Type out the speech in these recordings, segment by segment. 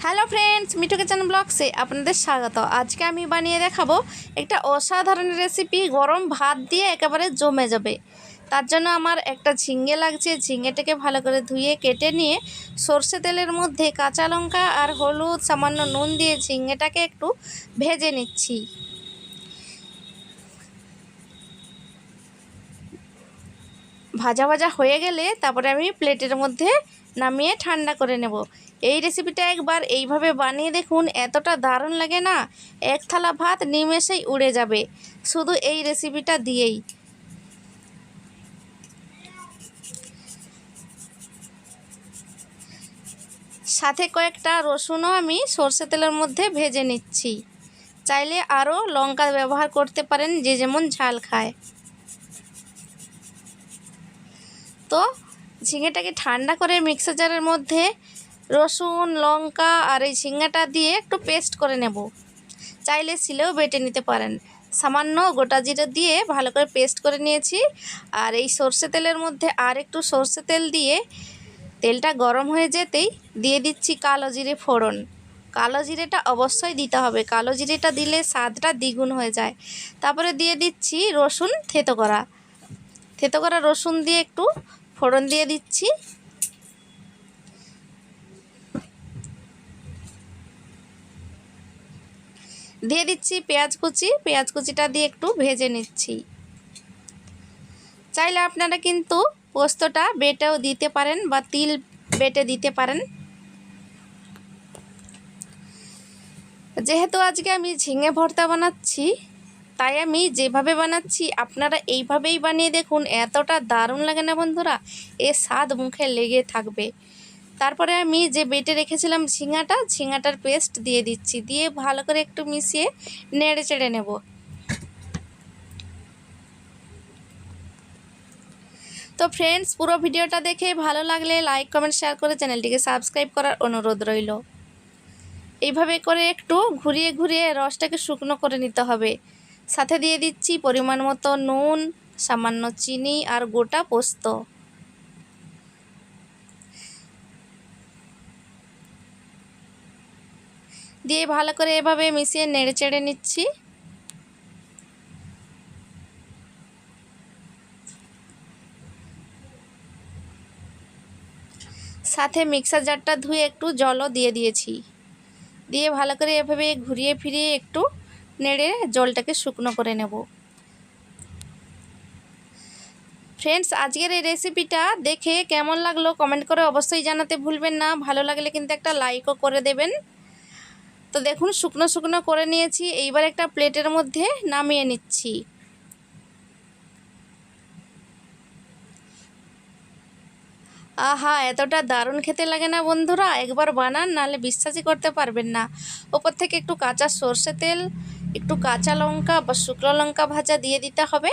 Hello friends, Mithu kitchen ব্লগসে আপনাদের স্বাগত। আজকে আমি বানিয়ে দেখাবো একটা অসাধারণ রেসিপি, গরম ভাত দিয়ে একেবারে জমে যাবে। তার জন্য আমার একটা ঝিঙে লাগছে। ঝিঙেটাকে ভালো করে ধুয়ে কেটে নিয়ে সর্ষে তেলের মধ্যে কাঁচা লঙ্কা আর হলুদ সামান্য নুন দিয়ে ঝিঙেটাকে একটু ভেজে নিচ্ছি। ভাজা ভাজা হয়ে গেলে তারপরে আমি প্লেটের মধ্যে নামিয়ে ঠান্ডা করে নেব। এই রেসিপিটা একবার এইভাবে বানিয়ে দেখুন, এতটা দারুণ লাগে না, এক থালা ভাত নিমেষেই উড়ে যাবে শুধু এই রেসিপিটা দিয়েই। সাথে কয়েকটা রসুনও আমি সর্ষে তেলের মধ্যে ভেজে নিচ্ছি। চাইলে আরও লঙ্কা ব্যবহার করতে পারেন, যে যেমন ঝাল খায়। তো ঝিঙেটাকে ঠান্ডা করে মিক্সার জারের মধ্যে রসুন লঙ্কা আর এই ঝিঙেটা দিয়ে একটু পেস্ট করে নেব। চাইলে শিলেও বেটে নিতে পারেন। সামান্য গোটা জিরে দিয়ে ভালো করে পেস্ট করে নিয়েছি। আর এই সর্ষে তেলের মধ্যে আর একটু সর্ষে তেল দিয়ে তেলটা গরম হয়ে যেতেই দিয়ে দিচ্ছি কালো জিরে ফোড়ন। কালো জিরেটা অবশ্যই দিতে হবে, কালো জিরেটা দিলে স্বাদটা দ্বিগুণ হয়ে যায়। তারপরে দিয়ে দিচ্ছি রসুন থেতো করা রসুন দিয়ে একটু ফোড়ন দিয়ে দিচ্ছি। দিয়ে দিচ্ছি পেঁয়াজ কুচিটা দিয়ে একটু ভেজে নিচ্ছি। চাইলে আপনারা কিন্তু পোস্তটা বেটেও দিতে পারেন বা তিল বেটে দিতে পারেন। যেহেতু আজকে আমি ঝিঙে ভর্তা বানাচ্ছি, তাই আমি যেভাবে বানাচ্ছি আপনারা এইভাবেই বানিয়ে দেখুন, এতটা দারুণ লাগে না বন্ধুরা, এর স্বাদ মুখে লেগে থাকবে। তারপরে আমি যে বেটে রেখেছিলাম ঝিঙাটার পেস্ট দিয়ে দিচ্ছি, দিয়ে ভালো করে একটু মিশিয়ে নেড়ে চেড়ে নেব। তো ফ্রেন্ডস, পুরো ভিডিওটা দেখে ভালো লাগলে লাইক কমেন্ট শেয়ার করে চ্যানেলটিকে সাবস্ক্রাইব করার অনুরোধ রইল। এইভাবে করে একটু ঘুরিয়ে ঘুরিয়ে রসটাকে শুকনো করে নিতে হবে। সাথে দিয়ে দিচ্ছি পরিমাণ মতো নুন, সামান্য চিনি আর গোটা পোস্ত। দিয়ে ভালো করে এভাবে মিশিয়ে নেড়ে চেড়ে নিচ্ছি। সাথে মিক্সার জারটা ধুয়ে একটু জলও দিয়ে দিয়েছি। দিয়ে ভালো করে এভাবে ঘুরিয়ে ফিরিয়ে একটু নেড়ে জলটাকে শুকনো করে নেব। ফ্রেন্ডস, আজকের এই রেসিপিটা দেখে কেমন লাগলো কমেন্ট করে অবশ্যই জানাতে ভুলবেন না। ভালো লাগলে কিন্তু একটা লাইকও করে দেবেন। তো দেখুন শুকনো শুকনো করে নিয়েছি। এইবার একটা প্লেটের মধ্যে নামিয়ে নিচ্ছি। আহা, এতটা দারুণ খেতে লাগে না বন্ধুরা, একবার বানান, নাহলে বিশ্বাসই করতে পারবেন না। ওপর থেকে একটু কাঁচা সর্ষে তেল, একটু কাঁচা লঙ্কা বা শুকনো লঙ্কা ভাজা দিয়ে দিতে হবে।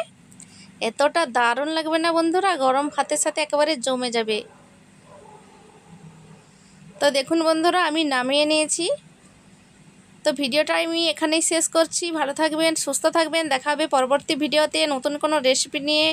এতটা দারুণ লাগবে না বন্ধুরা, গরম ভাতের সাথে একেবারে জমে যাবে। তো দেখুন বন্ধুরা, আমি নামিয়ে নিয়েছি। তো ভিডিওটা আমি এখানেই শেষ করছি। ভালো থাকবেন, সুস্থ থাকবেন। দেখা হবে পরবর্তী ভিডিওতে নতুন কোনো রেসিপি নিয়ে।